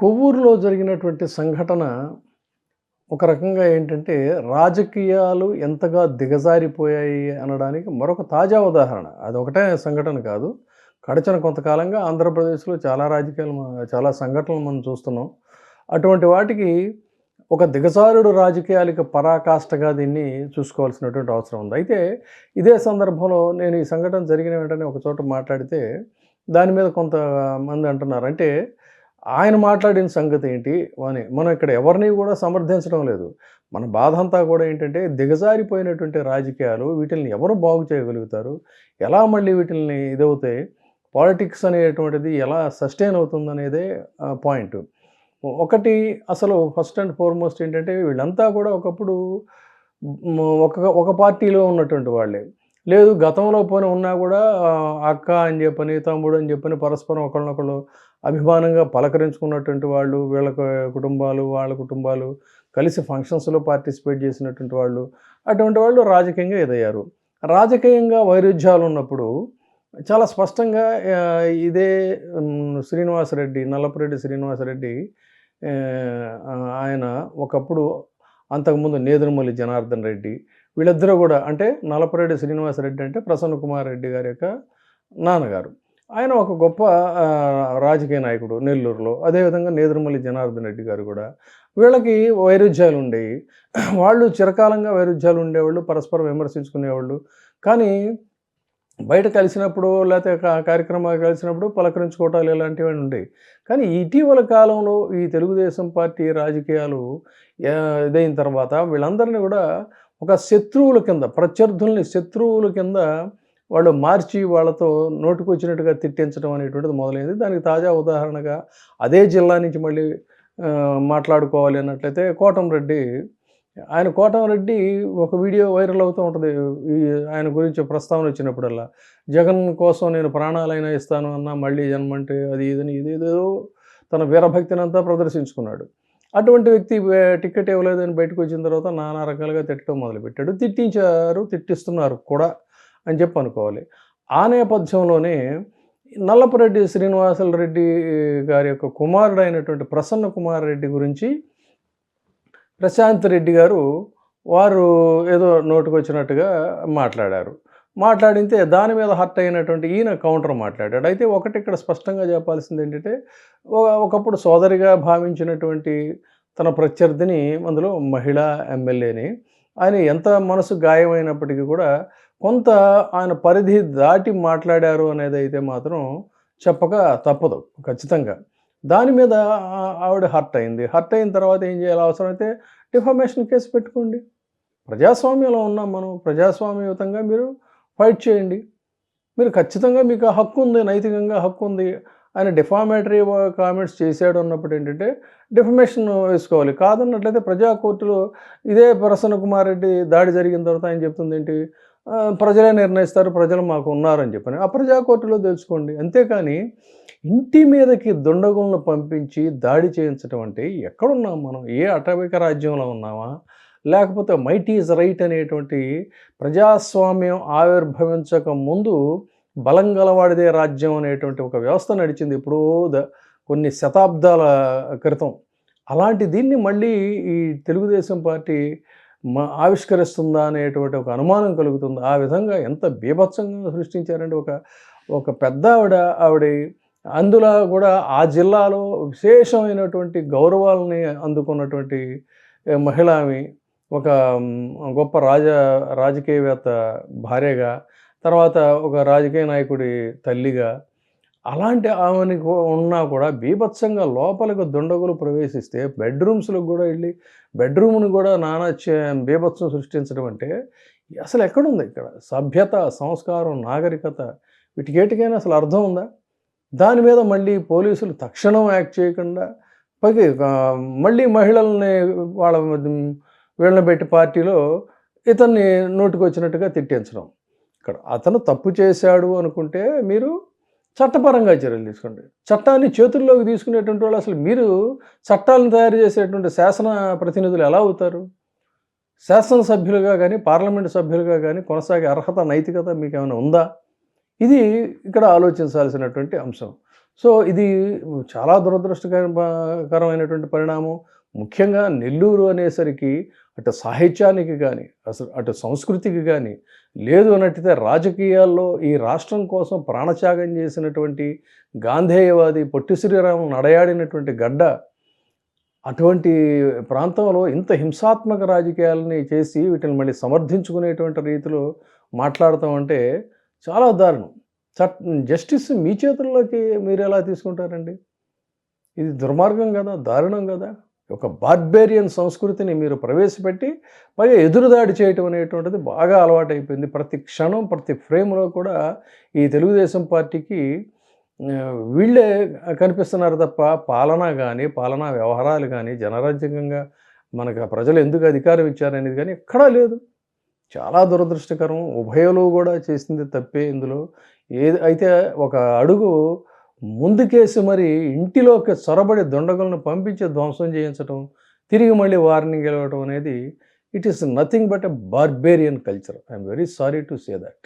కొవ్వూరులో జరిగినటువంటి సంఘటన ఒక రకంగా ఏంటంటే, రాజకీయాలు ఎంతగా దిగజారిపోయాయి అనడానికి మరొక తాజా ఉదాహరణ. అదొకటే సంఘటన కాదు. గడిచిన కొంతకాలంగా ఆంధ్రప్రదేశ్‌లో చాలా సంఘటనలు మనం చూస్తున్నాం. అటువంటి వాటికి ఒక దిగజారుడు రాజకీయాలకి పరాకాష్ఠగా దీన్ని చూసుకోవాల్సినటువంటి అవసరం ఉంది. అయితే ఇదే సందర్భంలో నేను ఈ సంఘటన జరిగిన వెంటనే ఒక చోట మాట్లాడితే, దాని మీద కొంతమంది అంటున్నారు. అంటే ఆయన మాట్లాడిన సంగతేంటి అని. మనం ఇక్కడ ఎవరిని కూడా సమర్థించడం లేదు. మన బాధంతా కూడా ఏంటంటే, దిగజారిపోయినటువంటి రాజకీయాలు వీటిల్ని ఎవరు బాగు చేయగలుగుతారు? ఎలా మళ్ళీ వీటిల్ని ఇదవుతాయి? పాలిటిక్స్ అనేటువంటిది ఎలా సస్టైన్ అవుతుందనేదే పాయింట్. ఒకటి అసలు ఫస్ట్ అండ్ ఫార్‌మోస్ట్ ఏంటంటే, వీళ్ళంతా కూడా ఒకప్పుడు ఒక ఒక పార్టీలో ఉన్నటువంటి వాళ్ళే. లేదు గతంలో పోనీ ఉన్నా కూడా అక్క అని చెప్పని, తమ్ముడు అని చెప్పని పరస్పరం ఒకళ్ళనొకళ్ళు అభిమానంగా పలకరించుకున్నటువంటి వాళ్ళు, కుటుంబాలు, వాళ్ళ కుటుంబాలు కలిసి ఫంక్షన్స్‌లో పార్టిసిపేట్ చేసినటువంటి వాళ్ళు, అటువంటి వాళ్ళు రాజకీయంగా ఎదయ్యారు. రాజకీయంగా వైరుధ్యాలున్నప్పుడు చాలా స్పష్టంగా ఇదే శ్రీనివాసరెడ్డి, నల్లపురెడ్డి శ్రీనివాసరెడ్డి ఆయన ఒకప్పుడు అంతకుముందు నేదురుమల్లి జనార్దన్ రెడ్డి వీళ్ళిద్దరూ కూడా అంటే నల్లపురెడ్డి శ్రీనివాసరెడ్డి అంటే ప్రసన్న కుమార్ రెడ్డి గారి యొక్క నాన్నగారు. ఆయన ఒక గొప్ప రాజకీయ నాయకుడు నెల్లూరులో. అదేవిధంగా నేదురుమల్లి జనార్దన్ రెడ్డి గారు కూడా. వీళ్ళకి వైరుధ్యాలుండేవి. వాళ్ళు చిరకాలంగా వైరుధ్యాలు ఉండేవాళ్ళు, పరస్పరం విమర్శించుకునేవాళ్ళు. కానీ బయట కలిసినప్పుడు లేతే కార్యక్రమాలు కలిసినప్పుడు పలకరించుకోవటాలు ఇలాంటివన్నీ ఉండేవి. కానీ ఇటీవల కాలంలో ఈ తెలుగుదేశం పార్టీ రాజకీయాలు ఇదైన తర్వాత వీళ్ళందరినీ కూడా ఒక శత్రువుల కింద, ప్రత్యర్థుల్ని శత్రువుల కింద వాళ్ళు మార్చి వాళ్ళతో నోటికొచ్చినట్టుగా తిట్టించడం అనేటువంటిది మొదలైంది. దానికి తాజా ఉదాహరణగా అదే జిల్లా నుంచి మళ్ళీ మాట్లాడుకోవాలి అన్నట్లయితే కోటంరెడ్డి ఒక వీడియో వైరల్ అవుతూ ఉంటుంది. ఆయన గురించి ప్రస్తావన వచ్చినప్పుడల్లా. జగన్ కోసం నేను ప్రాణాలైనా ఇస్తాను అన్నా మళ్ళీ జన్మంటే అది ఇదని ఇదేదో తన వీరభక్తినంతా ప్రదర్శించుకున్నాడు. అటువంటి వ్యక్తి టికెట్ ఇవ్వలేదని బయటకు వచ్చిన తర్వాత నానా రకాలుగా తిట్టడం మొదలుపెట్టాడు. తిట్టిస్తున్నారు కూడా అని చెప్పి అనుకోవాలి. ఆ నేపథ్యంలోనే నల్లపురెడ్డి శ్రీనివాసులరెడ్డి గారి యొక్క కుమారుడైనటువంటి ప్రసన్న కుమార్ రెడ్డి గురించి ప్రశాంత్ రెడ్డి గారు వారు ఏదో నోటికొచ్చినట్టుగా మాట్లాడారు. మాట్లాడితే దాని మీద హర్ట్ అయినటువంటి ఈయన కౌంటర్ మాట్లాడాడు. అయితే ఒకటి ఇక్కడ స్పష్టంగా చెప్పాల్సింది ఏంటంటే, ఒకప్పుడు సోదరిగా భావించినటువంటి తన ప్రత్యర్థిని, అందులో మహిళా ఎమ్మెల్యేని, ఆయన ఎంత మనసు గాయమైనప్పటికీ కూడా కొంత ఆయన పరిధి దాటి మాట్లాడారు అనేదైతే మాత్రం చెప్పక తప్పదు ఖచ్చితంగా. దాని మీద ఆవిడ హర్ట్ అయింది. హర్ట్ అయిన తర్వాత ఏం చేయాలి? అవసరమైతే డిఫమేషన్ కేసు పెట్టుకోండి. ప్రజాస్వామ్యంలో ఉన్నాం మనం. ప్రజాస్వామ్యయుతంగా మీరు ఫైట్ చేయండి. మీరు ఖచ్చితంగా మీకు హక్కు ఉంది, నైతికంగా హక్కు ఉంది. ఆయన డిఫామేటరీ కామెంట్స్ చేశాడు అన్నప్పుడు ఏంటంటే డిఫమేషన్ వేసుకోవాలి. కాదన్నట్లయితే ప్రజా కోర్టులో ఇదే ప్రసన్న కుమార్ రెడ్డి దాడి జరిగిన తర్వాత ఆయన చెప్తుంది ఏంటి, ప్రజలే నిర్ణయిస్తారు, ప్రజలు మాకు ఉన్నారని చెప్పని. ఆ ప్రజా కోర్టులో తెలుసుకోండి. అంతేకాని ఇంటి మీదకి దుండగులను పంపించి దాడి చేయించడం అంటే ఎక్కడున్నాం మనం? ఏ అటవిక రాజ్యంలో ఉన్నామా? లేకపోతే మైట్ ఈజ్ రైట్ అనేటువంటి ప్రజాస్వామ్యం ఆవిర్భవించక ముందు బలం గలవాడిదే రాజ్యం అనేటువంటి ఒక వ్యవస్థ నడిచింది ఎప్పుడో కొన్ని శతాబ్దాల క్రితం. అలాంటి దీన్ని మళ్ళీ ఈ తెలుగుదేశం పార్టీ ఆవిష్కరిస్తుందా అనేటువంటి ఒక అనుమానం కలుగుతుంది. ఆ విధంగా ఎంత బీభత్సంగా సృష్టించారంటే ఒక పెద్ద ఆవిడ అందులో కూడా ఆ జిల్లాలో విశేషమైనటువంటి గౌరవాలని అందుకున్నటువంటి మహిళ ఆమె. ఒక గొప్ప రాజకీయవేత్త భార్యగా, తర్వాత ఒక రాజకీయ నాయకుడి తల్లిగా, అలాంటి ఆమెని ఉన్నా కూడా బీభత్సంగా లోపలికి దుండగులు ప్రవేశిస్తే బెడ్రూమ్స్‌లోకి కూడా వెళ్ళి బెడ్రూమ్‌ని కూడా బీభత్సం సృష్టించడం అంటే అసలు ఎక్కడుంది ఇక్కడ? సభ్యత, సంస్కారం, నాగరికత వీటికేటికైనా అసలు అర్థం ఉందా? దాని మీద మళ్ళీ పోలీసులు తక్షణం యాక్ట్ చేయకుండా మళ్ళీ మహిళల్ని వీళ్ళని పెట్టి పార్టీలో ఇతన్ని నోటికొచ్చినట్టుగా తిట్టించడం. ఇక్కడ అతను తప్పు చేశాడు అనుకుంటే మీరు చట్టపరంగా చర్యలు తీసుకోండి. చట్టాన్ని చేతుల్లోకి తీసుకునేటువంటి వాళ్ళు అసలు మీరు చట్టాలను తయారు చేసేటువంటి శాసన ప్రతినిధులు ఎలా అవుతారు? శాసనసభ్యులుగా కానీ, పార్లమెంటు సభ్యులుగా కానీ కొనసాగే అర్హత, నైతికత మీకేమైనా ఉందా? ఇది ఇక్కడ ఆలోచించాల్సినటువంటి అంశం. సో ఇది చాలా కరమైనటువంటి పరిణామం. ముఖ్యంగా నెల్లూరు అనేసరికి అటు సాహిత్యానికి గానీ, అసలు అటు సంస్కృతికి గానీ, లేదు అన్నట్టయితే రాజకీయాల్లో ఈ రాష్ట్రం కోసం ప్రాణత్యాగం చేసినటువంటి గాంధేయవాది పొట్టి శ్రీరాములు నడయాడినటువంటి గడ్డ. అటువంటి ప్రాంతంలో ఇంత హింసాత్మక రాజకీయాలని చేసి వీటిని మళ్ళీ సమర్థించుకునేటువంటి రీతిలో మాట్లాడతాం అంటే చాలా దారుణం. చట్ జస్టిస్ మీ చేతుల్లోకి మీరెలా తీసుకుంటారండి? ఇది దుర్మార్గం గదా! దారుణం గదా! ఒక బార్బేరియన్ సంస్కృతిని మీరు ప్రవేశపెట్టి పైగా ఎదురుదాడి చేయటం అనేటువంటిది బాగా అలవాటైపోయింది. ప్రతి క్షణం, ప్రతి ఫ్రేమ్‌లో కూడా ఈ తెలుగుదేశం పార్టీకి వీళ్ళే కనిపిస్తున్నారు తప్ప పాలన గానీ, పాలనా వ్యవహారాలు గానీ, జనరంజకంగా మనకు ప్రజలు ఎందుకు అధికారం ఇచ్చారనేది గానీ ఎక్కడా లేదు. చాలా దురదృష్టకరం. ఉభయులు గూడా చేసింది తప్పే ఇందులో. ఏది అయితే ఒక అడుగు ముందుకేసి మరి ఇంటిలోకి చొరబడి దుండగులను పంపించి ధ్వంసం చేయించటం, తిరిగి మళ్ళీ వారిని గెలవటం అనేది it is nothing but a barbarian culture. I am very sorry to say that.